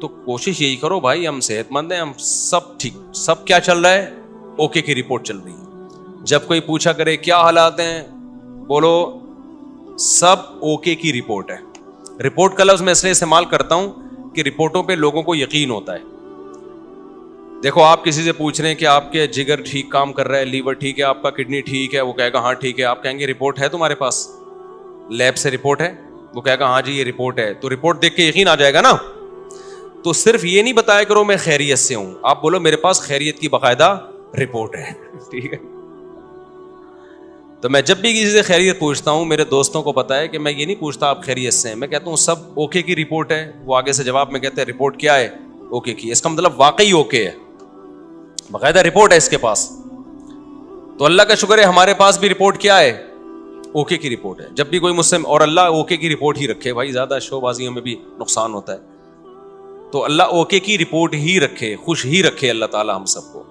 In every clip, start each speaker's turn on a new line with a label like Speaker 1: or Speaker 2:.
Speaker 1: تو کوشش یہی کرو بھائی, ہم صحت مند ہیں, ہم سب ٹھیک, سب کیا چل رہا ہے, اوکے کی رپورٹ چل رہی ہے. جب کوئی پوچھا کرے کیا حالات ہیں, بولو سب اوکے کی رپورٹ ہے. رپورٹ کا لفظ میں اس لیے استعمال کرتا ہوں کہ رپورٹوں پہ لوگوں کو یقین ہوتا ہے. دیکھو آپ کسی سے پوچھ رہے ہیں کہ آپ کے جگر ٹھیک کام کر رہا ہے, لیور ٹھیک ہے, آپ کا کڈنی ٹھیک ہے, وہ کہے گا ہاں ٹھیک ہے. آپ کہیں گے رپورٹ ہے تمہارے پاس, لیب سے رپورٹ ہے, وہ کہے گا ہاں جی یہ رپورٹ ہے. تو رپورٹ دیکھ کے یقین آ جائے گا نا. تو صرف یہ نہیں بتایا کرو میں خیریت سے ہوں, آپ بولو میرے پاس خیریت کی باقاعدہ رپورٹ ہے. ٹھیک ہے. تو میں جب بھی کسی سے خیریت پوچھتا ہوں, میرے دوستوں کو پتا ہے کہ میں یہ نہیں پوچھتا آپ خیریت سے ہیں, میں کہتا ہوں سب اوکے کی رپورٹ ہے. وہ آگے سے جواب میں کہتے ہیں رپورٹ کیا ہے, اوکے کی. اس کا مطلب واقعی اوکے ہے, باقاعدہ رپورٹ ہے اس کے پاس. تو اللہ کا شکر ہے ہمارے پاس بھی رپورٹ کیا ہے, اوکے کی رپورٹ ہے. جب بھی کوئی مجھ سے, اور اللہ اوکے کی رپورٹ ہی رکھے بھائی, زیادہ شو بازیوں میں بھی نقصان ہوتا ہے. تو اللہ اوکے کی رپورٹ ہی رکھے, خوش ہی رکھے اللہ تعالی ہم سب کو.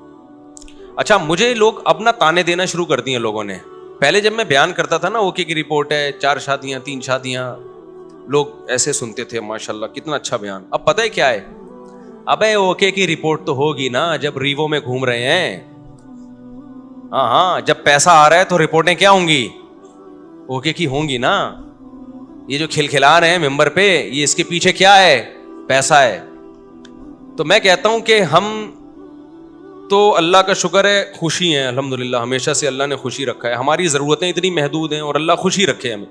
Speaker 1: اچھا مجھے لوگ اب نا تانے دینا شروع کر دیے لوگوں نے. پہلے جب میں بیان کرتا تھا نا اوکے کی رپورٹ ہے, 4 شادیاں 3 شادیاں, لوگ ایسے سنتے تھے ماشاءاللہ کتنا اچھا بیان. اب پتہ ہے کیا ہے, ابے اوکے کی رپورٹ تو ہوگی نا جب ریوو میں گھوم رہے ہیں. ہاں جب پیسہ آ رہا ہے تو رپورٹیں کیا ہوں گی, اوکے کی ہوں گی نا. یہ جو کھلکھلا رہے ہیں ممبر پہ, یہ اس کے پیچھے کیا ہے, پیسہ ہے. تو میں کہتا ہوں کہ ہم تو اللہ کا شکر ہے خوشی ہیں الحمدللہ, ہمیشہ سے اللہ نے خوشی رکھا ہے. ہماری ضرورتیں اتنی محدود ہیں اور اللہ خوشی رکھے ہمیں.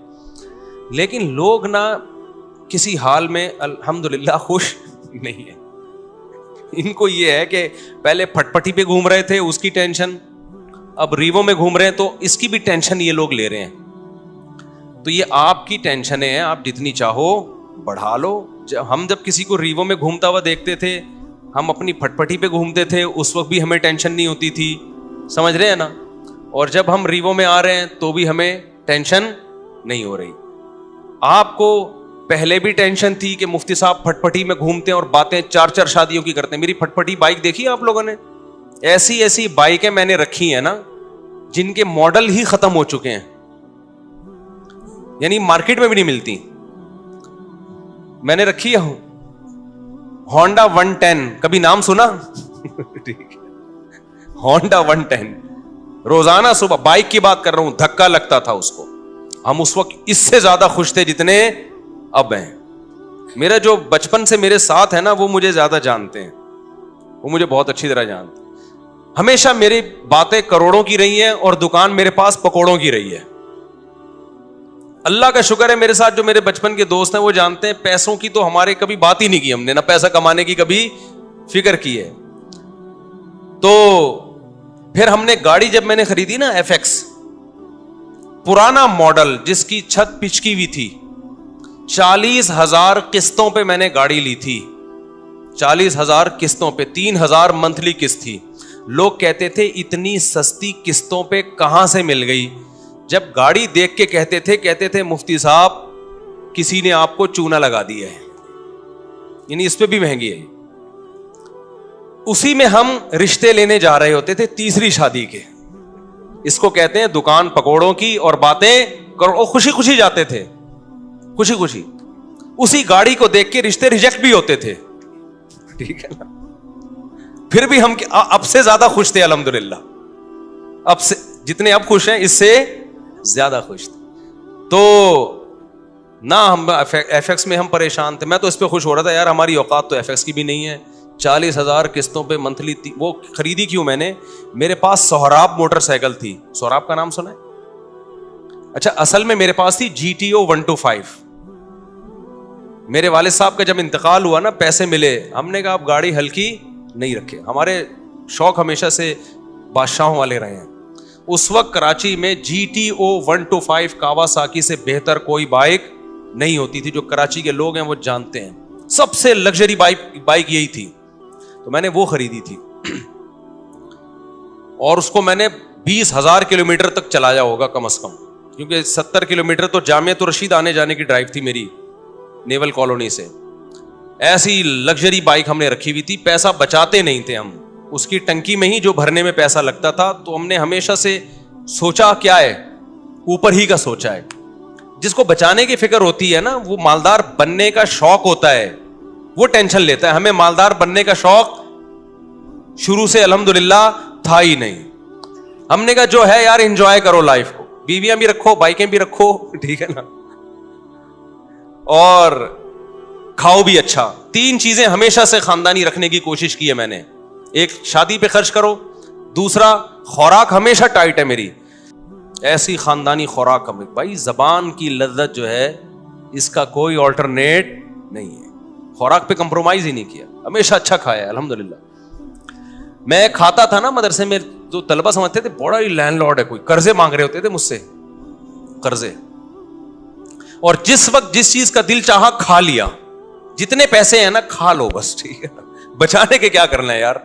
Speaker 1: لیکن لوگ نا کسی حال میں الحمدللہ خوش نہیں ہیں. ان کو یہ ہے کہ پہلے پھٹ پٹی پہ گھوم رہے تھے اس کی ٹینشن, اب ریوو میں گھوم رہے ہیں تو اس کی بھی ٹینشن یہ لوگ لے رہے ہیں. تو یہ آپ کی ٹینشنیں ہیں, آپ جتنی چاہو بڑھا لو. ہم جب کسی کو ریوو میں گھومتا ہوا دیکھتے تھے, ہم اپنی پھٹ پٹی پہ گھومتے تھے, اس وقت بھی ہمیں ٹینشن نہیں ہوتی تھی, سمجھ رہے ہیں نا. اور جب ہم ریوو میں آ رہے ہیں تو بھی ہمیں ٹینشن نہیں ہو رہی. آپ کو پہلے بھی ٹینشن تھی کہ مفتی صاحب پھٹ پٹی میں گھومتے ہیں اور باتیں 4 شادیوں کی کرتے ہیں. میری پھٹ پٹی بائک دیکھی آپ لوگوں نے, ایسی بائکیں میں نے رکھی ہیں نا جن کے ماڈل ہی ختم ہو چکے ہیں, یعنی مارکیٹ میں بھی نہیں ملتی. میں نے رکھی ہے ہونڈا 110, کبھی نام سنا؟ ہونڈا 110 روزانہ صبح, بائک کی بات کر رہا ہوں, دھکا لگتا تھا اس کو. ہم اس وقت اس سے زیادہ خوش تھے جتنے اب ہیں. میرا جو بچپن سے میرے ساتھ ہے نا وہ مجھے زیادہ جانتے ہیں, وہ مجھے بہت اچھی طرح جانتے ہیں. ہمیشہ میری باتیں کروڑوں کی رہی ہیں اور دکان میرے پاس پکوڑوں کی رہی ہے. اللہ کا شکر ہے میرے ساتھ جو میرے بچپن کے دوست ہیں وہ جانتے ہیں پیسوں کی تو ہمارے کبھی بات ہی نہیں کی ہم نے, نہ پیسہ کمانے کی کبھی فکر کی ہے. تو پھر ہم نے گاڑی جب میں نے خریدی نا FX, پرانا ماڈل جس کی چھت پچکی ہوئی تھی, 40,000 قسطوں پہ میں نے گاڑی لی تھی. 40,000 قسطوں پہ, 3,000 منتھلی قسط تھی. لوگ کہتے تھے اتنی سستی قسطوں پہ کہاں سے مل گئی. جب گاڑی دیکھ کے کہتے تھے مفتی صاحب کسی نے آپ کو چونا لگا دیا ہے, یعنی اس پہ بھی مہنگی ہے. اسی میں ہم رشتے لینے جا رہے ہوتے تھے 3ری شادی کے. اس کو کہتے ہیں دکان پکوڑوں کی اور باتیں کرو. خوشی خوشی جاتے تھے, خوشی خوشی. اسی گاڑی کو دیکھ کے رشتے ریجیکٹ بھی ہوتے تھے, ٹھیک ہے نا. پھر بھی ہم اب سے زیادہ خوش تھے الحمدللہ. اب سے جتنے اب خوش ہیں اس سے زیادہ خوش تھے. تو نہ ہم FX میں ہم پریشان تھے, میں تو اس پہ خوش ہو رہا تھا یار ہماری اوقات تو FX کی بھی نہیں ہے. 40,000 قسطوں پہ منتھلی. وہ خریدی کیوں میں نے, میرے پاس سہراب موٹر سائیکل تھی. سہراب کا نام سنا ہے؟ اچھا, اصل میں میرے پاس تھی GTO 125. میرے والد صاحب کا جب انتقال ہوا نا, پیسے ملے, ہم نے کہا آپ گاڑی ہلکی نہیں رکھے. ہمارے شوق ہمیشہ سے بادشاہوں والے رہے ہیں. اس وقت کراچی میں GTO 125 کاواساکی سے بہتر کوئی بائک نہیں ہوتی تھی. جو کراچی کے لوگ ہیں وہ جانتے ہیں, سب سے لگژری بائک یہی تھی. تو میں نے وہ خریدی تھی اور اس کو میں نے 20,000 کلومیٹر تک چلایا ہوگا کم از کم, کیونکہ 70 کلومیٹر تو جامعۃ الرشید آنے جانے کی ڈرائیو تھی میری نیول کالونی سے. ایسی لگژری بائک ہم نے رکھی ہوئی تھی. پیسہ بچاتے نہیں تھے ہم, اس کی ٹنکی میں ہی جو بھرنے میں پیسہ لگتا تھا. تو ہم نے ہمیشہ سے سوچا کیا ہے, اوپر ہی کا سوچا ہے. جس کو بچانے کی فکر ہوتی ہے نا وہ مالدار بننے کا شوق ہوتا ہے, وہ ٹینشن لیتا ہے. ہمیں مالدار بننے کا شوق شروع سے الحمدللہ تھا ہی نہیں. ہم نے کہا جو ہے یار انجوائے کرو لائف کو, بیویاں بھی رکھو, بائکیں بھی رکھو, ٹھیک ہے نا, اور کھاؤ بھی اچھا. 3 چیزیں ہمیشہ سے خاندانی رکھنے کی کوشش کی ہے میں نے. ایک, شادی پہ خرچ کرو. دوسرا, خوراک ہمیشہ ٹائٹ ہے میری, ایسی خاندانی خوراک. ہمیں بھائی زبان کی لذت جو ہے اس کا کوئی آلٹرنیٹ نہیں ہے. خوراک پہ کمپرومائز ہی نہیں کیا, ہمیشہ اچھا کھایا ہے الحمدللہ. میں کھاتا تھا نا مدرسے میں, جو طلبہ سمجھتے تھے بڑا ہی لینڈ لارڈ ہے کوئی, قرضے مانگ رہے ہوتے تھے مجھ سے, قرضے. اور جس وقت جس چیز کا دل چاہا کھا لیا. جتنے پیسے ہیں نا کھا لو بس, ٹھیک ہے, بچانے کے کیا کرنا ہے یار.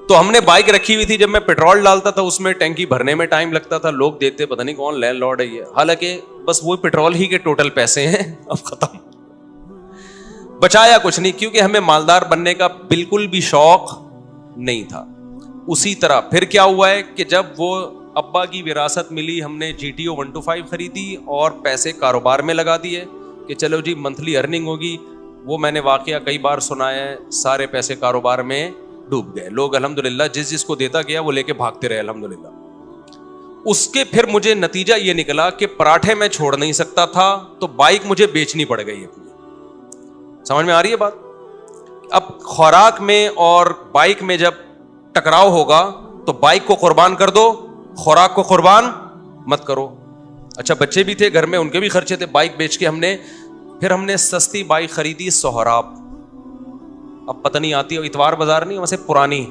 Speaker 1: تو ہم نے بائک رکھی ہوئی تھی, جب میں پیٹرول ڈالتا تھا اس میں ٹینکی بھرنے میں ٹائم لگتا تھا, لوگ دیتے پتہ نہیں کون لینڈ لارڈ ہے یہ, حالانکہ بس وہ پیٹرول ہی کے ٹوٹل پیسے ہیں, اب ختم. بچایا کچھ نہیں, کیونکہ ہمیں مالدار بننے کا بالکل بھی شوق نہیں تھا. اسی طرح پھر کیا ہوا ہے کہ جب وہ ابا کی وراثت ملی, ہم نے GTO 125 خریدی اور پیسے کاروبار میں لگا دیے کہ چلو جی منتھلی ارننگ ہوگی. وہ میں نے واقعہ کئی بار سنایا ہے, سارے پیسے کاروبار میں ڈوب گئے. لوگ الحمدللہ جس کو دیتا گیا وہ لے کے بھاگتے رہے الحمدللہ. اس کے پھر مجھے نتیجہ یہ نکلا کہ پراٹھے میں چھوڑ نہیں سکتا تھا, تو بائک مجھے بیچنی پڑ گئی اپنی. سمجھ میں آ رہی ہے بات؟ اب خوراک میں اور بائک میں جب ٹکراؤ ہوگا تو بائک کو قربان کر دو, خوراک کو قربان مت کرو. اچھا بچے بھی تھے گھر میں, ان کے بھی خرچے تھے. بائک بیچ کے پھر ہم نے سستی بائک خریدی سہراب. اب پتہ نہیں آتی, اتوار بازار نہیں ویسے پرانی.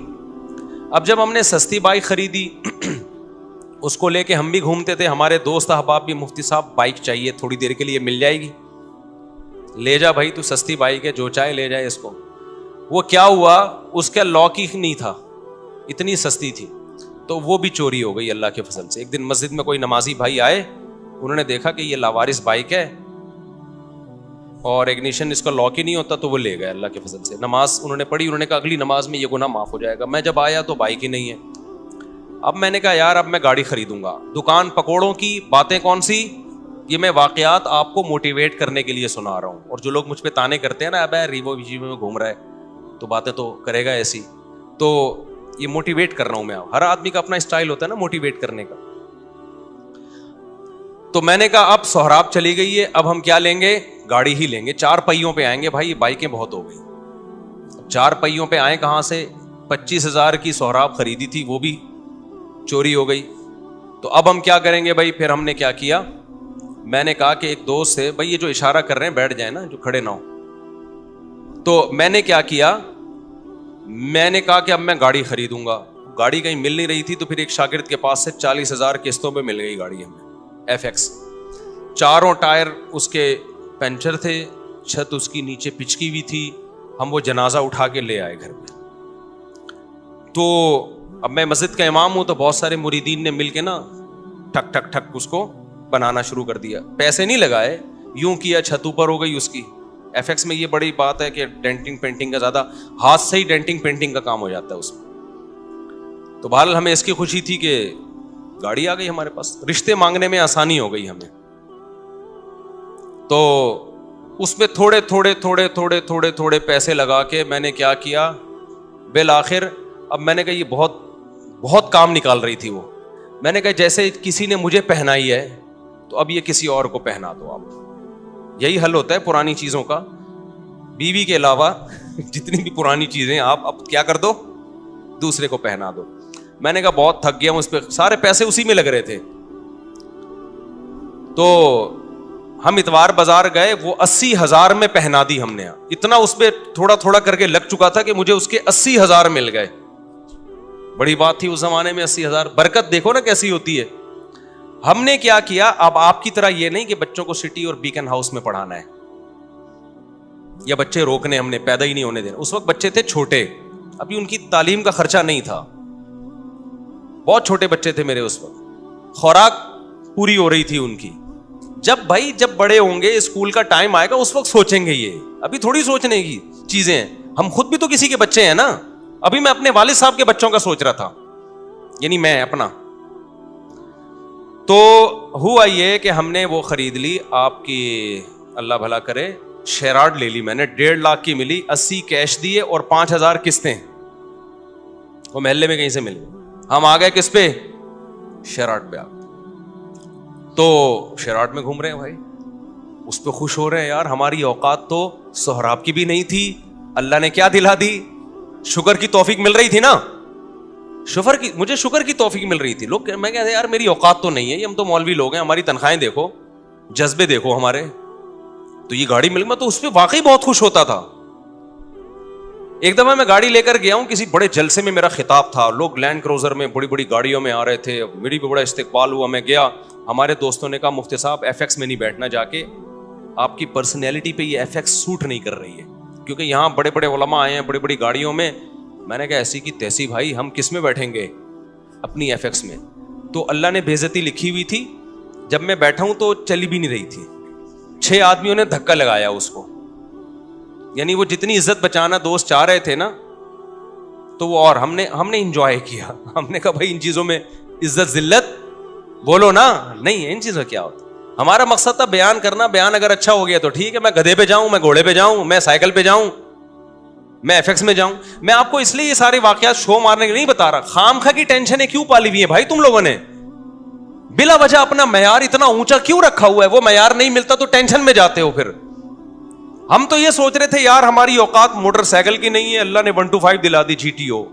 Speaker 1: اب جب ہم نے سستی بائک خریدی اس کو لے کے ہم بھی گھومتے تھے. ہمارے دوست احباب بھی, مفتی صاحب بائک چاہیے تھوڑی دیر کے لیے, مل جائے گی, لے جا بھائی تو سستی بائک ہے, جو چاہے لے جائے اس کو. وہ کیا ہوا, اس کا لاک ہی نہیں تھا, اتنی سستی تھی, تو وہ بھی چوری ہو گئی اللہ کے فضل سے. ایک دن مسجد میں کوئی نمازی بھائی آئے, انہوں نے دیکھا کہ یہ لاوارث بائک ہے اور اگنیشن اس کا لاک ہی نہیں ہوتا, تو وہ لے گئے اللہ کے فضل سے. نماز انہوں نے پڑھی, انہوں نے کہا اگلی نماز میں یہ گناہ معاف ہو جائے گا. میں جب آیا تو بائک ہی نہیں ہے. اب میں نے کہا یار اب میں گاڑی خریدوں گا. دکان پکوڑوں کی باتیں کون سی, یہ میں واقعات آپ کو موٹیویٹ کرنے کے لیے سنا رہا ہوں. اور جو لوگ مجھ پہ تانے کرتے ہیں نا, اب ریوو ویجی میں گھوم رہا ہے تو باتیں تو کرے گا ایسی, تو یہ موٹیویٹ کر رہا ہوں میں. ہر آدمی کا اپنا اسٹائل ہوتا ہے نا موٹیویٹ کرنے کا. تو میں نے کہا اب سہراب چلی گئی ہے, اب ہم کیا لیں گے, گاڑی ہی لیں گے. 4 پہیوں پہ آئیں گے بھائی, بائکیں بہت ہو گئی. 4 پہیوں پہ آئیں کہاں سے, 25,000 کی سہراب خریدی تھی, وہ بھی چوری ہو گئی. تو اب ہم کیا کریں گے بھائی. پھر ہم نے کیا کیا, میں نے کہا کہ ایک دوست سے, بھائی یہ جو اشارہ کر رہے ہیں بیٹھ جائیں نا, جو کھڑے نہ ہو. تو میں نے کیا کیا, میں نے کہا کہ اب میں گاڑی خریدوں گا. گاڑی کہیں مل نہیں رہی تھی, تو پھر ایک شاگرد کے پاس سے 40,000 قسطوں پہ مل گئی گاڑی ہمیں, FX. 4 ٹائر اس کے پنچر تھے, چھت اس کی نیچے پچکی ہوئی تھی. ہم وہ جنازہ اٹھا کے لے آئے گھر میں. تو اب میں مسجد کا امام ہوں, تو بہت سارے مریدین نے مل کے نا ٹھک ٹھک ٹھک اس کو بنانا شروع کر دیا. پیسے نہیں لگائے, یوں کیا, چھت اوپر ہو گئی اس کی. FX میں یہ بڑی بات ہے کہ ڈینٹنگ پینٹنگ کا زیادہ, ہاتھ سے ہی ڈینٹنگ پینٹنگ کا کام ہو جاتا ہے اس میں. تو بہرحال ہمیں اس کی خوشی تھی کہ گاڑی آ گئی ہمارے پاس, رشتے مانگنے میں آسانی ہو گئی ہمیں. تو اس میں تھوڑے تھوڑے تھوڑے تھوڑے تھوڑے تھوڑے پیسے لگا کے میں نے کیا کیا, بالآخر اب میں نے کہا یہ بہت بہت کام نکال رہی تھی وہ. میں نے کہا جیسے کسی نے مجھے پہنائی ہے تو اب یہ کسی اور کو پہنا دو آپ. یہی حل ہوتا ہے پرانی چیزوں کا. بیوی کے علاوہ جتنی بھی پرانی چیزیں آپ اب کیا کر دو, دوسرے کو پہنا دو. میں نے کہا بہت تھک گیا ہوں اس پہ, سارے پیسے اسی میں لگ رہے تھے. تو ہم اتوار بازار گئے, وہ 80,000 میں پہنا دی ہم نے. اتنا اس پہ تھوڑا تھوڑا کر کے لگ چکا تھا کہ مجھے اس کے 80,000 مل گئے. بڑی بات تھی اس زمانے میں 80,000. برکت دیکھو نا کیسی ہوتی ہے. ہم نے کیا کیا, اب آپ کی طرح یہ نہیں کہ بچوں کو سٹی اور بیکن ہاؤس میں پڑھانا ہے یا بچے روکنے, ہم نے پیدا ہی نہیں ہونے دینا. اس وقت بچے تھے چھوٹے, ابھی ان کی تعلیم کا خرچہ نہیں تھا, بہت چھوٹے بچے تھے میرے اس وقت, خوراک پوری ہو رہی تھی ان کی. جب بڑے ہوں گے, اسکول کا ٹائم آئے گا, اس وقت سوچیں گے. یہ ابھی تھوڑی سوچنے کی چیزیں ہیں. ہم خود بھی تو کسی کے بچے ہیں نا. ابھی میں اپنے والد صاحب کے بچوں کا سوچ رہا تھا, یعنی میں اپنا. تو ہوا یہ کہ ہم نے وہ خرید لی, آپ کی اللہ بھلا کرے, شیراڈ لے لی میں نے, 1.5 لاکھ کی ملی, 80 کیش دیے اور 5,000 قسطیں. وہ محلے میں کہیں سے مل گئی. ہم آ گئے کس پہ؟ شیراڈ پہ آ گئے. تو شیراڈ میں گھوم رہے ہیں بھائی, اس پہ خوش ہو رہے ہیں یار. ہماری اوقات تو سہراب کی بھی نہیں تھی, اللہ نے کیا دلا دی, شکر کی توفیق مل رہی تھی نا, مجھے شکر کی توفیق مل رہی تھی. لوگ میں کہتے یار میری اوقات تو نہیں ہے, یہ ہم تو مولوی لوگ ہیں, ہماری تنخواہیں دیکھو, جذبے دیکھو ہمارے, تو یہ گاڑی مل, میں تو اس پہ واقعی بہت خوش ہوتا تھا. ایک دفعہ میں گاڑی لے کر گیا ہوں, کسی بڑے جلسے میں میرا خطاب تھا, لوگ لینڈ کروزر میں بڑی بڑی گاڑیوں میں آ رہے تھے, میری بھی بڑا استقبال ہوا. میں گیا, ہمارے دوستوں نے کہا مفتی صاحب FX میں نہیں بیٹھنا, جا کے آپ کی پرسنالٹی پہ یہ FX سوٹ نہیں کر رہی ہے, کیونکہ یہاں بڑے بڑے علماء آئے ہیں بڑی بڑی گاڑیوں میں. میں نے کہا ایسی کی تیسی بھائی, ہم کس میں بیٹھیں گے, اپنی FX میں. تو اللہ نے بے عزتی لکھی ہوئی تھی, جب میں بیٹھا ہوں تو چلی بھی نہیں رہی تھی, 6 آدمیوں نے دھکا لگایا اس کو. یعنی وہ جتنی عزت بچانا دوست چاہ رہے تھے نا, تو وہ, اور ہم نے انجوائے کیا. ہم نے کہا بھائی ان چیزوں میں عزت ذلت بولو نا, نہیں ان چیزوں کیا ہوتا. ہمارا مقصد تھا بیان کرنا, بیان اگر اچھا ہو گیا تو ٹھیک ہے, میں گدھے پہ جاؤں, میں گھوڑے پہ جاؤں, میں سائیکل پہ جاؤں, میں FX میں جاؤں. میں آپ کو اس لیے یہ سارے واقعات شو مارنے کے نہیں بتا رہا. خامخواہ کی ٹینشنیں کیوں پالی ہوئی ہیں بھائی تم لوگوں نے, بلا وجہ اپنا معیار اتنا اونچا کیوں رکھا ہوا ہے؟ وہ معیار نہیں ملتا تو ٹینشن میں جاتے ہو. پھر ہم تو یہ سوچ رہے تھے یار ہماری اوقات موٹر سائیکل کی نہیں ہے, اللہ نے 125 دلا دی GTO.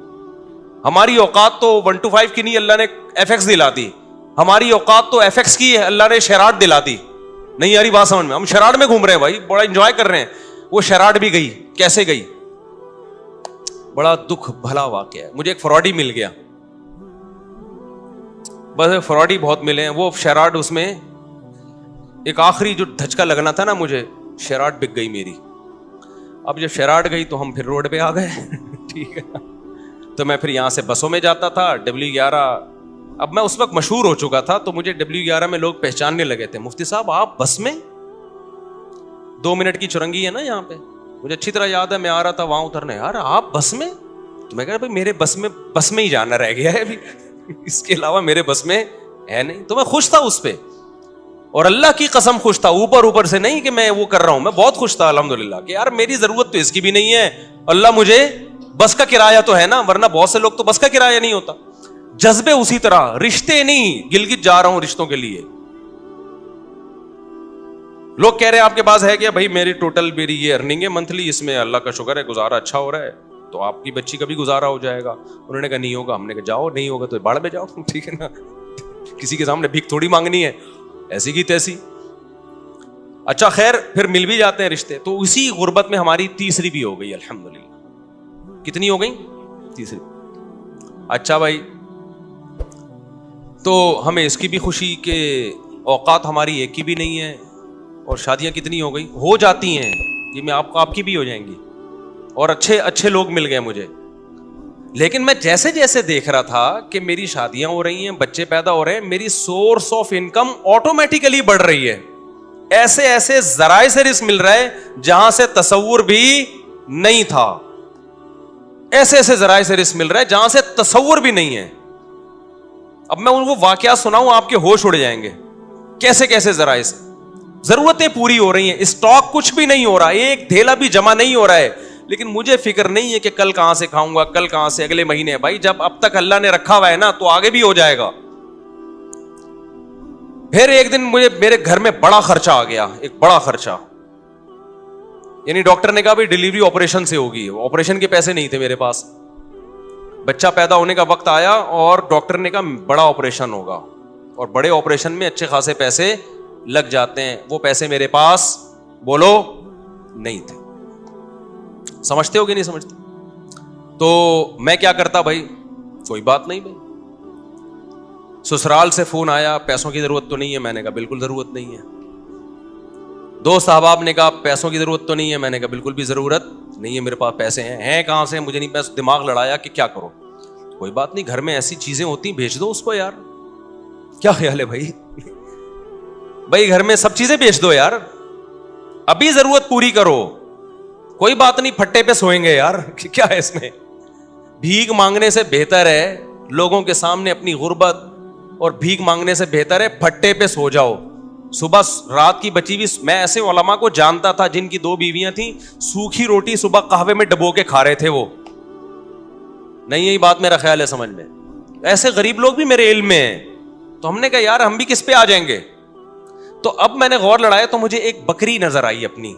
Speaker 1: ہماری اوقات تو 125 کی نہیں, اللہ نے FX دلا دی. ہماری اوقات تو FX کی ہے, اللہ نے شیراڈ دلا دی. نہیں یاری بات سمجھ میں, ہم شیراڈ میں گھوم رہے ہیں بھائی, بڑا انجوائے کر رہے ہیں. وہ شیراڈ بھی گئی, کیسے گئی, بڑا دکھ بھلا واقعہ ہے. مجھے ایک فراڈی مل گیا, بس فراڈی بہت ملے ہیں. وہ شیراڈ, اس میں ایک آخری جو دھچکا لگنا تھا نا مجھے, شیراڈ بک گئی میری. اب جب شیراڈ گئی تو ہم پھر روڈ پہ آ گئے. ٹھیک ہے, تو میں پھر یہاں سے بسوں میں جاتا تھا, W11. اب میں اس وقت مشہور ہو چکا تھا تو مجھے W11 میں لوگ پہچاننے لگے تھے, مفتی صاحب آپ بس میں, 2 منٹ کی چرنگی ہے نا یہاں پہ, مجھے اچھی طرح یاد ہے. میں آ رہا تھا وہاں اترنے, یار آپ بس میں, تو میں کہا بھائی میرے بس میں ہی جانا رہ گیا ہے ابھی, اس کے علاوہ میرے بس میں ہے نہیں. تو میں خوش تھا اس پہ, اور اللہ کی قسم خوش تھا, اوپر سے نہیں کہ میں وہ کر رہا ہوں, میں بہت خوش تھا الحمدللہ کہ یار میری ضرورت تو اس کی بھی نہیں ہے, اللہ مجھے بس کا کرایہ تو ہے نا, ورنہ بہت سے لوگ تو بس کا کرایہ نہیں ہوتا. جذبے اسی طرح, رشتے نہیں, گلگت جا رہا ہوں رشتوں کے لیے. لوگ کہہ رہے ہیں آپ کے پاس ہے کیا, بھائی میری ٹوٹل میری یہ ارننگ ہے منتھلی, اس میں اللہ کا شکر ہے گزارا اچھا ہو رہا ہے, تو آپ کی بچی کا بھی گزارا ہو جائے گا. انہوں نے کہا نہیں ہوگا. ہم نے کہا جاؤ, نہیں ہوگا تو باڑ میں جاؤ. ٹھیک ہے نا, کسی کے سامنے بھیک تھوڑی مانگنی ہے, ایسی کی تیسی. اچھا خیر, پھر مل بھی جاتے ہیں رشتے. تو اسی غربت میں ہماری تیسری بھی ہو گئی الحمدللہ. کتنی ہو گئی؟ تیسری. اچھا بھائی, تو ہمیں اس کی بھی خوشی کہ اوقات ہماری ایک کی بھی نہیں ہے, اور شادیاں کتنی ہو گئی, ہو جاتی ہیں یہ, میں آپ کی بھی ہو جائیں گی, اور اچھے لوگ مل گئے مجھے. لیکن میں جیسے جیسے دیکھ رہا تھا کہ میری شادیاں ہو رہی ہیں, بچے پیدا ہو رہے ہیں, میری سورس آف انکم آٹومیٹیکلی بڑھ رہی ہے. ایسے ذرائع سے رزق مل رہا ہے جہاں سے تصور بھی نہیں تھا. ایسے ذرائع سے رزق مل رہا ہے جہاں سے تصور بھی نہیں ہے. اب میں ان کو واقعات سناؤں, آپ کے ہوش اڑ جائیں گے. کیسے ذرائع سے ضرورتیں پوری ہو رہی ہیں, اسٹاک کچھ بھی نہیں ہو رہا, ایک دھیلا بھی جمع نہیں ہو رہا ہے, لیکن مجھے فکر نہیں ہے کہ کل کہاں سے کھاؤں گا, کل کہاں سے, اگلے مہینے. بھائی جب اب تک اللہ نے رکھا ہوا ہے نا تو آگے بھی ہو جائے گا. پھر ایک دن میرے گھر میں بڑا خرچہ آ گیا, ایک بڑا خرچہ. یعنی ڈاکٹر نے کہا بھائی ڈلیوری آپریشن سے ہوگی, آپریشن کے پیسے نہیں تھے میرے پاس. بچہ پیدا ہونے کا وقت آیا اور ڈاکٹر نے کہا بڑا آپریشن ہوگا, اور بڑے آپریشن میں اچھے خاصے پیسے لگ جاتے ہیں. وہ پیسے میرے پاس بولو نہیں تھے. سمجھتے ہو کہ نہیں سمجھتے؟ تو میں کیا کرتا بھائی, کوئی بات نہیں بھائی. سسرال سے فون آیا, پیسوں کی ضرورت تو نہیں ہے. میں نے کہا بالکل ضرورت نہیں ہے. دوست احباب نے کہا پیسوں کی ضرورت تو نہیں ہے. میں نے کہا بالکل بھی ضرورت نہیں ہے, میرے پاس پیسے ہیں کہاں سے, مجھے نہیں. پیسے دماغ لڑایا کہ کیا کرو. کوئی بات نہیں, گھر میں ایسی چیزیں ہوتی ہیں بھیج دو اس کو یار. کیا خیال ہے بھائی؟ بھائی گھر میں سب چیزیں بیچ دو یار, ابھی ضرورت پوری کرو. کوئی بات نہیں, پھٹے پہ سوئیں گے یار, کیا ہے اس میں. بھیک مانگنے سے بہتر ہے لوگوں کے سامنے اپنی غربت, اور بھیک مانگنے سے بہتر ہے پھٹے پہ سو جاؤ. صبح رات کی بچی بھی, میں ایسے علماء کو جانتا تھا جن کی 2 بیویاں تھیں, سوکھی روٹی صبح قہوے میں ڈبو کے کھا رہے تھے وہ. نہیں یہی بات میرا خیال ہے سمجھ میں. ایسے غریب لوگ بھی میرے علم میں ہیں. تو ہم نے کہا یار ہم بھی کس پہ آ جائیں گے. تو اب میں نے غور لڑایا تو مجھے ایک بکری نظر آئی اپنی,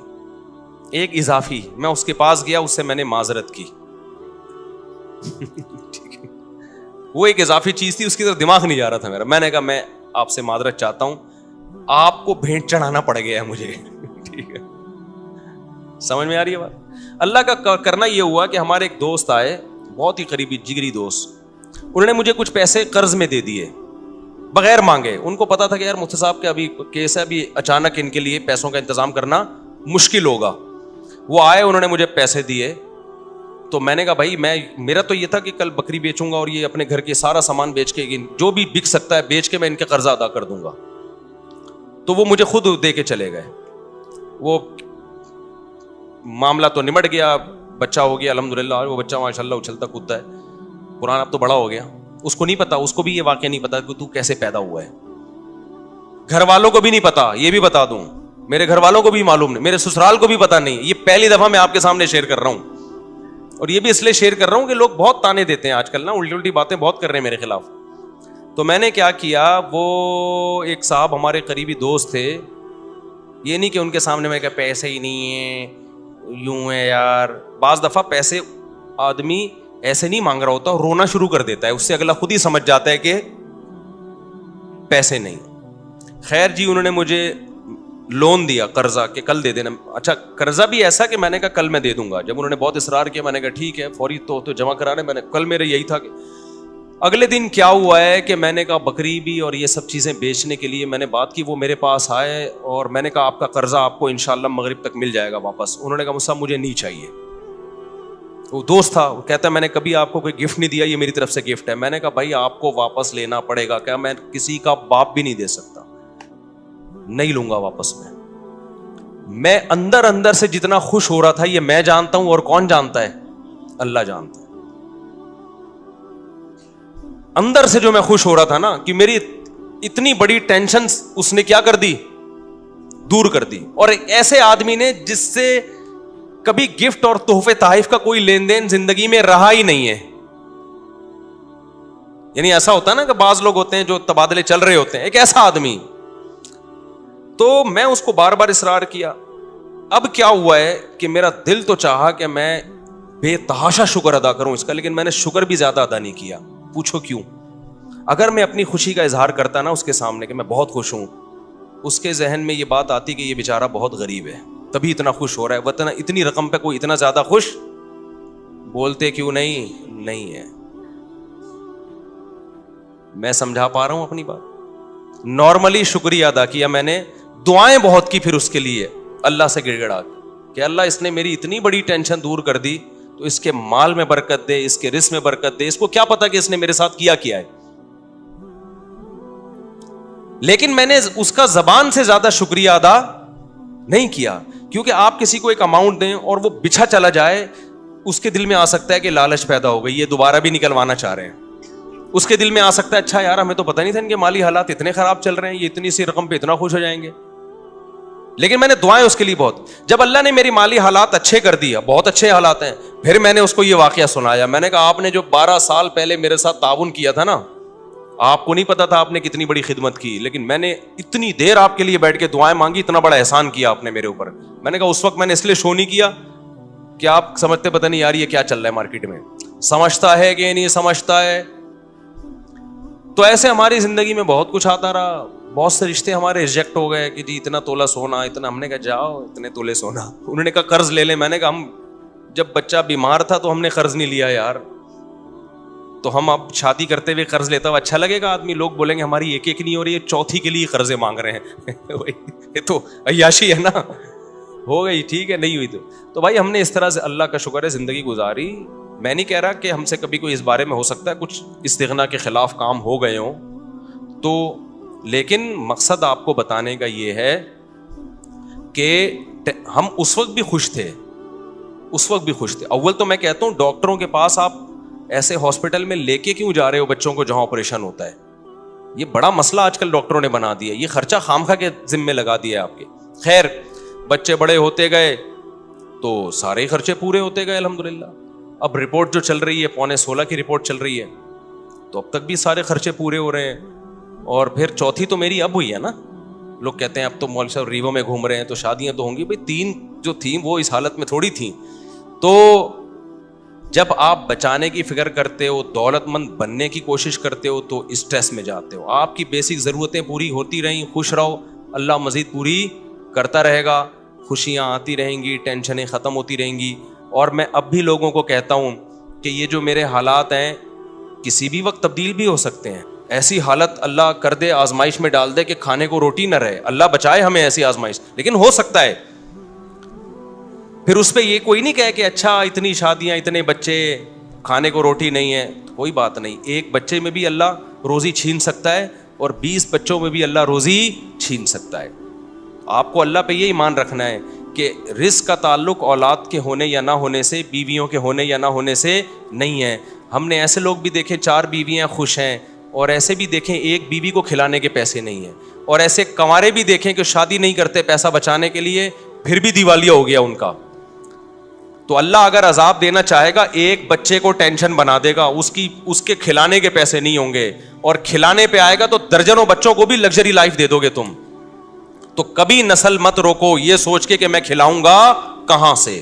Speaker 1: ایک اضافی. میں اس کے پاس گیا, اس سے میں نے معذرت کی. وہ ایک اضافی چیز تھی, اس کی طرف دماغ نہیں جا رہا تھا میرا. میں نے کہا میں آپ سے معذرت چاہتا ہوں, آپ کو بھیٹ چڑھانا پڑ گیا ہے مجھے. ٹھیک ہے, سمجھ میں آ رہی ہے بات. اللہ کا کرنا یہ ہوا کہ ہمارے ایک دوست آئے, بہت ہی قریبی جگری دوست. انہوں نے مجھے کچھ پیسے قرض میں دے دیے بغیر مانگے. ان کو پتا تھا کہ یار مفتی صاحب کا ابھی کیس ہے, ابھی اچانک ان کے لیے پیسوں کا انتظام کرنا مشکل ہوگا. وہ آئے, انہوں نے مجھے پیسے دیے. تو میں نے کہا بھائی میرا تو یہ تھا کہ کل بکری بیچوں گا اور یہ اپنے گھر کے سارا سامان بیچ کے, جو بھی بک سکتا ہے بیچ کے میں ان کے قرضہ ادا کر دوں گا. تو وہ مجھے خود دے کے چلے گئے. وہ معاملہ تو نمٹ گیا, بچہ ہو گیا الحمدللہ. وہ بچہ ماشاء اللہ اچھلتا کودتا ہے. قرآن اب تو بڑا ہو گیا. اس کو نہیں پتا, اس کو بھی یہ واقعہ نہیں پتا کہ تو کیسے پیدا ہوا ہے. گھر والوں کو بھی نہیں پتا, یہ بھی بتا دوں, میرے گھر والوں کو بھی معلوم نہیں, میرے سسرال کو بھی پتا نہیں. یہ پہلی دفعہ میں آپ کے سامنے شیئر کر رہا ہوں. اور یہ بھی اس لیے شیئر کر رہا ہوں کہ لوگ بہت تانے دیتے ہیں آج کل نا, الٹی الٹی باتیں بہت کر رہے ہیں میرے خلاف. تو میں نے کیا کیا, وہ ایک صاحب ہمارے قریبی دوست تھے. یہ نہیں کہ ان کے سامنے میں کہ پیسے ہی نہیں ہیں, یوں ہے یار. بعض دفعہ پیسے آدمی ایسے نہیں مانگ رہا ہوتا, رونا شروع کر دیتا ہے, اس سے اگلا خود ہی سمجھ جاتا ہے کہ پیسے نہیں. خیر جی, انہوں نے مجھے لون دیا قرضہ کہ کل دے دینا. اچھا قرضہ بھی ایسا کہ میں نے کہا کل میں دے دوں گا. جب انہوں نے بہت اصرار کیا میں نے کہا ٹھیک ہے, فوری تو جمع کرانے. میں نے کل میرے یہی تھا کہ اگلے دن کیا ہوا ہے کہ میں نے کہا بکری بھی اور یہ سب چیزیں بیچنے کے لیے میں نے بات کی. وہ میرے پاس آئے اور میں نے کہا آپ کا قرضہ آپ کو انشاءاللہ مغرب تک مل جائے گا واپس. انہوں نے کہا مجھ سے مجھے نہیں چاہیے. وہ دوست تھا, وہ کہتا ہے میں نے کبھی آپ کو کوئی گفٹ نہیں دیا, یہ میری طرف سے گفٹ ہے. میں نے کہا بھائی آپ کو واپس لینا پڑے گا. کیا میں کسی کا باپ بھی نہیں دے سکتا, نہیں لوں گا واپس. میں اندر اندر سے جتنا خوش ہو رہا تھا یہ میں جانتا ہوں, اور کون جانتا ہے, اللہ جانتا ہے. اندر سے جو میں خوش ہو رہا تھا نا کہ میری اتنی بڑی ٹینشن اس نے کیا کر دی, دور کر دی. اور ایک ایسے آدمی نے جس سے کبھی گفٹ اور تحفے تحائف کا کوئی لین دین زندگی میں رہا ہی نہیں ہے. یعنی ایسا ہوتا ہے نا کہ بعض لوگ ہوتے ہیں جو تبادلے چل رہے ہوتے ہیں, ایک ایسا آدمی. تو میں اس کو بار بار اصرار کیا. اب کیا ہوا ہے کہ میرا دل تو چاہا کہ میں بے تحاشا شکر ادا کروں اس کا, لیکن میں نے شکر بھی زیادہ ادا نہیں کیا. پوچھو کیوں؟ اگر میں اپنی خوشی کا اظہار کرتا نا اس کے سامنے کہ میں بہت خوش ہوں, اس کے ذہن میں یہ بات آتی کہ یہ بیچارہ بہت غریب ہے تبھی اتنا خوش ہو رہا ہے, وطن اتنی رقم پہ کوئی اتنا زیادہ خوش بولتے کیوں نہیں ہے. میں سمجھا پا رہا ہوں اپنی بات. نارملی شکریہ ادا کیا میں نے, دعائیں بہت کی پھر اس کے لیے اللہ سے گڑ گڑا کہ اللہ اس نے میری اتنی بڑی ٹینشن دور کر دی, تو اس کے مال میں برکت دے, اس کے رزق میں برکت دے. اس کو کیا پتا کہ اس نے میرے ساتھ کیا ہے. لیکن میں نے اس کا زبان سے زیادہ شکریہ ادا نہیں کیا, کیونکہ آپ کسی کو ایک اماؤنٹ دیں اور وہ بچھا چلا جائے, اس کے دل میں آ سکتا ہے کہ لالچ پیدا ہو گئی, یہ دوبارہ بھی نکلوانا چاہ رہے ہیں. اس کے دل میں آ سکتا ہے اچھا یار ہمیں تو پتہ نہیں تھا ان کے مالی حالات اتنے خراب چل رہے ہیں, یہ اتنی سی رقم پہ اتنا خوش ہو جائیں گے. لیکن میں نے دعائیں اس کے لیے بہت. جب اللہ نے میری مالی حالات اچھے کر دیا, بہت اچھے حالات ہیں, پھر میں نے اس کو یہ واقعہ سنایا. میں نے کہا آپ نے جو 12 سال پہلے میرے ساتھ تعاون کیا تھا نا, آپ کو نہیں پتا تھا آپ نے کتنی بڑی خدمت کی, لیکن میں نے اتنی دیر آپ کے لیے بیٹھ کے دعائیں مانگی, اتنا بڑا احسان کیا آپ نے میرے اوپر. میں نے کہا اس وقت میں نے اس لیے شو نہیں کیا کہ آپ سمجھتے پتہ نہیں یار یہ کیا چل رہا ہے مارکیٹ میں, سمجھتا ہے کہ نہیں سمجھتا ہے. تو ایسے ہماری زندگی میں بہت کچھ آتا رہا. بہت سے رشتے ہمارے ریجیکٹ ہو گئے کہ جی اتنا تولہ سونا, اتنا. ہم نے کہا جاؤ اتنے تولے سونا. انہوں نے کہا قرض لے لیں. میں نے کہا ہم جب بچہ بیمار تھا تو ہم نے قرض نہیں لیا یار, تو ہم اب شادی کرتے ہوئے قرض لیتا ہوا اچھا لگے گا؟ آدمی لوگ بولیں گے ہماری ایک نہیں ہو رہی ہے, چوتھی کے لیے قرضے مانگ رہے ہیں. یہ تو عیاشی ہے نا. ہو گئی ٹھیک ہے, نہیں ہوئی تو بھائی ہم نے اس طرح سے اللہ کا شکر ہے زندگی گزاری. میں نہیں کہہ رہا کہ ہم سے کبھی کوئی اس بارے میں ہو سکتا ہے کچھ استغنا کے خلاف کام ہو گئے ہوں تو, لیکن مقصد آپ کو بتانے کا یہ ہے کہ ہم اس وقت بھی خوش تھے, اس وقت بھی خوش تھے. اول تو میں کہتا ہوں ڈاکٹروں کے پاس آپ ایسے ہاسپٹل میں لے کے کیوں جا رہے ہو بچوں کو جہاں آپریشن ہوتا ہے؟ یہ بڑا مسئلہ آج کل ڈاکٹروں نے بنا دیا, یہ خرچہ خامخواہ کے ذمے لگا دیا آپ کے. خیر, بچے بڑے ہوتے گئے تو سارے خرچے پورے ہوتے گئے الحمدللہ. اب رپورٹ جو چل رہی ہے 15.16 کی رپورٹ چل رہی ہے, تو اب تک بھی سارے خرچے پورے ہو رہے ہیں. اور پھر چوتھی تو میری اب ہوئی ہے نا. لوگ کہتے ہیں اب تو مولوی صاحب ریوو میں گھوم رہے ہیں تو شادیاں تو ہوں گی. بھائی 3 جو تھیں وہ اس حالت میں تھوڑی تھیں. تو جب آپ بچانے کی فکر کرتے ہو, دولت مند بننے کی کوشش کرتے ہو, تو اسٹریس میں جاتے ہو. آپ کی بیسک ضرورتیں پوری ہوتی رہیں, خوش رہو, اللہ مزید پوری کرتا رہے گا, خوشیاں آتی رہیں گی, ٹینشنیں ختم ہوتی رہیں گی. اور میں اب بھی لوگوں کو کہتا ہوں کہ یہ جو میرے حالات ہیں کسی بھی وقت تبدیل بھی ہو سکتے ہیں. ایسی حالت اللہ کر دے, آزمائش میں ڈال دے کہ کھانے کو روٹی نہ رہے, اللہ بچائے ہمیں ایسی آزمائش, لیکن ہو سکتا ہے. پھر اس پہ یہ کوئی نہیں کہے کہ اچھا اتنی شادیاں, اتنے بچے, کھانے کو روٹی نہیں ہے. کوئی بات نہیں, ایک بچے میں بھی اللہ روزی چھین سکتا ہے اور 20 بچوں میں بھی اللہ روزی چھین سکتا ہے. آپ کو اللہ پہ یہ ایمان رکھنا ہے کہ رزق کا تعلق اولاد کے ہونے یا نہ ہونے سے, بیویوں کے ہونے یا نہ ہونے سے نہیں ہے. ہم نے ایسے لوگ بھی دیکھے 4 بیویاں خوش ہیں, اور ایسے بھی دیکھیں ایک بیوی کو کھلانے کے پیسے نہیں ہیں, اور ایسے کنوارے بھی دیکھیں کہ شادی نہیں کرتے پیسہ بچانے کے لیے, پھر بھی دیوالیہ ہو گیا ان کا. تو اللہ اگر عذاب دینا چاہے گا, ایک بچے کو ٹینشن بنا دے گا, اس کے کھلانے کے پیسے نہیں ہوں گے, اور کھلانے پہ آئے گا تو درجنوں بچوں کو بھی لگژری لائف دے دو گے تم. تو کبھی نسل مت روکو یہ سوچ کے کہ میں کھلاؤں گا کہاں سے.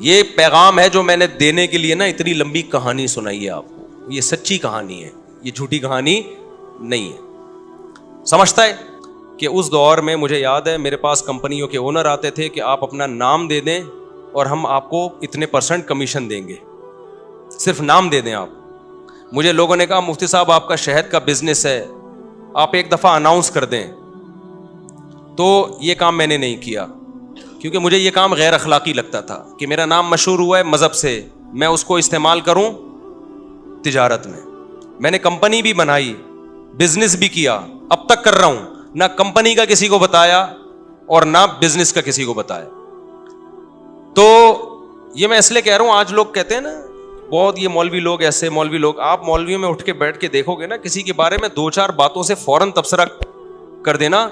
Speaker 1: یہ پیغام ہے جو میں نے دینے کے لیے نا اتنی لمبی کہانی سنائی ہے آپ کو. یہ سچی کہانی ہے, یہ جھوٹی کہانی نہیں ہے. سمجھتا ہے کہ اس دور میں مجھے یاد ہے میرے پاس کمپنیوں کے اونر آتے تھے کہ آپ اپنا نام دے دیں اور ہم آپ کو اتنے % کمیشن دیں گے, صرف نام دے دیں آپ. مجھے لوگوں نے کہا مفتی صاحب آپ کا شہد کا بزنس ہے, آپ ایک دفعہ اناؤنس کر دیں. تو یہ کام میں نے نہیں کیا, کیونکہ مجھے یہ کام غیر اخلاقی لگتا تھا کہ میرا نام مشہور ہوا ہے مذہب سے, میں اس کو استعمال کروں تجارت میں. میں نے کمپنی بھی بنائی, بزنس بھی کیا, اب تک کر رہا ہوں, نہ کمپنی کا کسی کو بتایا اور نہ بزنس کا کسی کو بتایا. تو یہ میں اس لیے کہہ رہا ہوں, آج لوگ کہتے ہیں نا بہت یہ مولوی لوگ ایسے, مولوی لوگ, آپ مولویوں میں اٹھ کے بیٹھ کے دیکھو گے نا, کسی کے بارے میں 2-4 باتوں سے فوراً تبصرہ کر دینا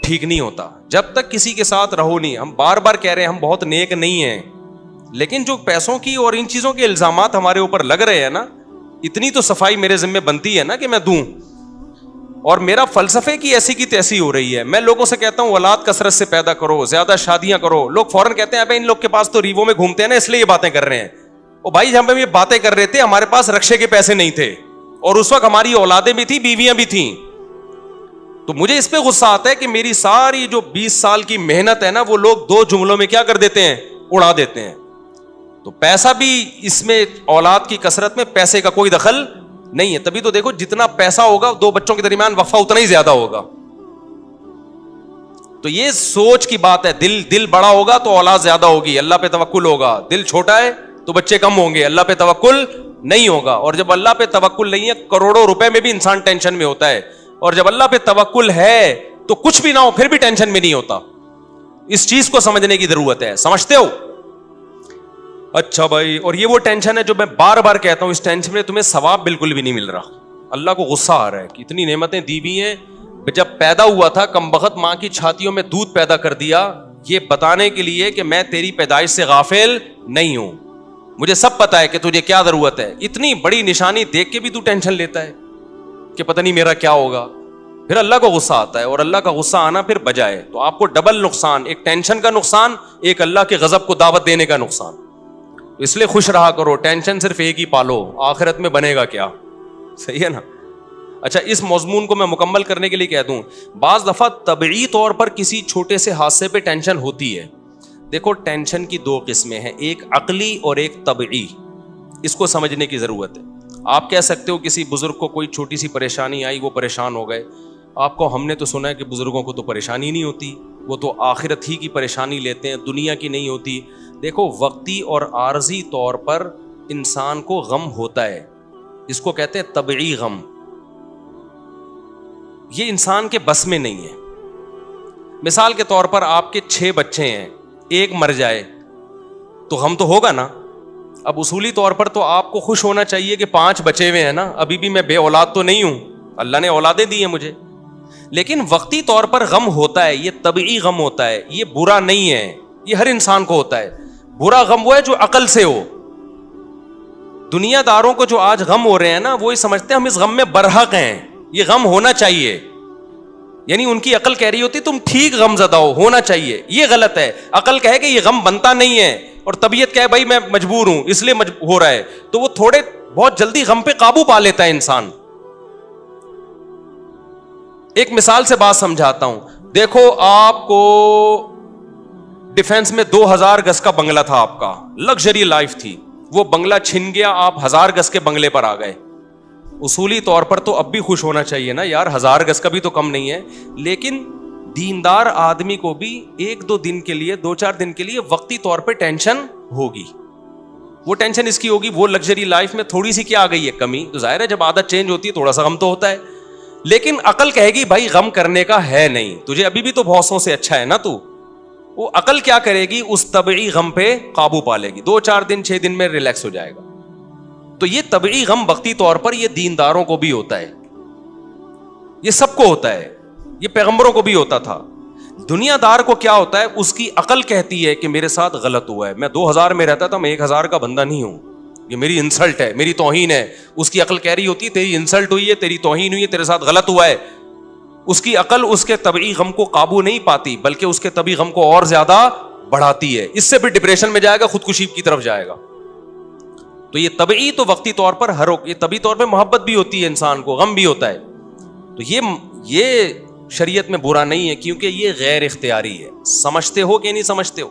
Speaker 1: ٹھیک نہیں ہوتا. جب تک کسی کے ساتھ رہو نہیں, ہم بار بار کہہ رہے ہیں ہم بہت نیک نہیں ہیں, لیکن جو پیسوں کی اور ان چیزوں کے الزامات ہمارے اوپر لگ رہے ہیں نا, اتنی تو صفائی میرے ذمہ بنتی ہے نا کہ میں دوں. اور میرا فلسفے کی ایسی کی تیسی ہو رہی ہے. میں لوگوں سے کہتا ہوں اولاد کثرت سے پیدا کرو, زیادہ شادیاں کرو. لوگ فوراً کہتے ہیں ابے ان لوگ کے پاس تو ریوو میں گھومتے ہیں نا اس لیے یہ باتیں کر رہے ہیں. او بھائی جب ہم یہ باتیں کر رہے تھے ہمارے پاس رکشے کے پیسے نہیں تھے, اور اس وقت ہماری اولادیں بھی تھیں, بیویاں بھی تھیں. تو مجھے اس پہ غصہ آتا ہے کہ میری ساری جو 20 سال کی محنت ہے نا وہ لوگ 2 جملوں میں کیا کر دیتے ہیں, اڑا دیتے ہیں. تو پیسہ بھی اس میں, اولاد کی کثرت میں پیسے کا کوئی دخل نہیں ہے. تبھی تو دیکھو جتنا پیسہ ہوگا 2 بچوں کے درمیان وقفہ اتنا ہی زیادہ ہوگا. تو یہ سوچ کی بات ہے. دل بڑا ہوگا تو اولاد زیادہ ہوگی, اللہ پہ توکل ہوگا. دل چھوٹا ہے تو بچے کم ہوں گے, اللہ پہ توکل نہیں ہوگا. اور جب اللہ پہ توکل نہیں ہے, کروڑوں روپے میں بھی انسان ٹینشن میں ہوتا ہے, اور جب اللہ پہ توکل ہے تو کچھ بھی نہ ہو پھر بھی ٹینشن میں نہیں ہوتا. اس چیز کو سمجھنے کی ضرورت ہے. سمجھتے ہو؟ اچھا بھائی, اور یہ وہ ٹینشن ہے جو میں بار بار کہتا ہوں, اس ٹینشن میں تمہیں ثواب بالکل بھی نہیں مل رہا. اللہ کو غصہ آ رہا ہے کہ اتنی نعمتیں دی ہوئی ہیں, جب پیدا ہوا تھا کم بخت ماں کی چھاتیوں میں دودھ پیدا کر دیا, یہ بتانے کے لیے کہ میں تیری پیدائش سے غافل نہیں ہوں, مجھے سب پتا ہے کہ تجھے کیا ضرورت ہے. اتنی بڑی نشانی دیکھ کے بھی تو ٹینشن لیتا ہے کہ پتہ نہیں میرا کیا ہوگا. پھر اللہ کو غصہ آتا ہے, اور اللہ کا غصہ آنا پھر بجائے تو آپ کو ڈبل نقصان, ایک ٹینشن کا نقصان, ایک اللہ کے غضب کو دعوت دینے کا نقصان. اس لیے خوش رہا کرو, ٹینشن صرف ایک ہی پالو, آخرت میں بنے گا کیا. صحیح ہے نا. اچھا, اس مضمون کو میں مکمل کرنے کے لیے کہہ دوں, بعض دفعہ طبعی طور پر کسی چھوٹے سے حادثے پہ ٹینشن ہوتی ہے. دیکھو ٹینشن کی 2 قسمیں ہیں, ایک عقلی اور ایک طبعی. اس کو سمجھنے کی ضرورت ہے. آپ کہہ سکتے ہو کسی بزرگ کو کوئی چھوٹی سی پریشانی آئی, وہ پریشان ہو گئے. آپ کو, ہم نے تو سنا ہے کہ بزرگوں کو تو پریشانی نہیں ہوتی, وہ تو آخرت ہی کی پریشانی لیتے ہیں, دنیا کی نہیں ہوتی. دیکھو وقتی اور عارضی طور پر انسان کو غم ہوتا ہے, اس کو کہتے ہیں طبعی غم. یہ انسان کے بس میں نہیں ہے. مثال کے طور پر آپ کے 6 بچے ہیں, ایک مر جائے تو غم تو ہوگا نا, اب اصولی طور پر تو آپ کو خوش ہونا چاہیے کہ 5 بچے ہوئے ہیں نا, ابھی بھی میں بے اولاد تو نہیں ہوں, اللہ نے اولادیں دی ہیں مجھے, لیکن وقتی طور پر غم ہوتا ہے, یہ طبعی غم ہوتا ہے, یہ برا نہیں ہے, یہ ہر انسان کو ہوتا ہے. برا غم وہ ہے جو عقل سے ہو. دنیا داروں کو جو آج غم ہو رہے ہیں نا, وہ یہ سمجھتے ہیں ہم اس غم میں برحق ہیں, یہ غم ہونا چاہیے, یعنی ان کی عقل کہہ رہی ہوتی تم ٹھیک غم زدہ ہونا چاہیے. یہ غلط ہے. عقل کہے کہ یہ غم بنتا نہیں ہے, اور طبیعت کہے بھائی میں مجبور ہوں اس لیے ہو رہا ہے, تو وہ تھوڑے بہت جلدی غم پہ قابو پا لیتا ہے انسان. ایک مثال سے بات سمجھاتا ہوں. دیکھو آپ کو ڈیفنس میں 2000 گز کا بنگلہ تھا, آپ کا لگژری لائف تھی, وہ بنگلہ چھن گیا, آپ 1000 گز کے بنگلے پر آ گئے. اصولی طور پر تو اب بھی خوش ہونا چاہیے نا یار, 1000 گز کا بھی تو کم نہیں ہے. لیکن دیندار آدمی کو بھی 1-2 دن کے لیے, 2-4 دن کے لیے وقتی طور پہ ٹینشن ہوگی. وہ ٹینشن اس کی ہوگی, وہ لگژری لائف میں تھوڑی سی کیا آ گئی ہے کمی, تو ظاہر ہے جب عادت چینج ہوتی ہے تھوڑا سا غم تو ہوتا ہے. لیکن عقل کہے گی بھائی غم کرنے کا ہے نہیں, تجھے ابھی بھی تو بہتوں سے اچھا ہے نا تو. وہ عقل کیا کرے گی, اس طبعی غم پہ قابو پا لے گی, 2-4 دن 6 دن میں ریلیکس ہو جائے گا. تو یہ طبعی غم وقتی طور پر یہ دینداروں کو بھی ہوتا ہے, یہ سب کو ہوتا ہے, یہ پیغمبروں کو بھی ہوتا تھا. دنیا دار کو کیا ہوتا ہے, اس کی عقل کہتی ہے کہ میرے ساتھ غلط ہوا ہے, میں 2000 میں رہتا تھا, میں 1000 کا بندہ نہیں ہوں, یہ میری انسلٹ ہے, میری توہین ہے. اس کی عقل کہہ رہی ہوتی ہے تیری انسلٹ ہوئی ہے, تیری توہین ہوئی ہے, تیرے ساتھ غلط ہوا ہے. اس کی عقل اس کے طبعی غم کو قابو نہیں پاتی, بلکہ اس کے طبعی غم کو اور زیادہ بڑھاتی ہے. اس سے بھی ڈپریشن میں جائے گا, خودکشی کی طرف جائے گا. تو یہ طبعی تو وقتی طور پر یہ طبعی طور پہ محبت بھی ہوتی ہے انسان کو, غم بھی ہوتا ہے. تو یہ شریعت میں برا نہیں ہے, کیونکہ یہ غیر اختیاری ہے. سمجھتے ہو کہ نہیں سمجھتے ہو؟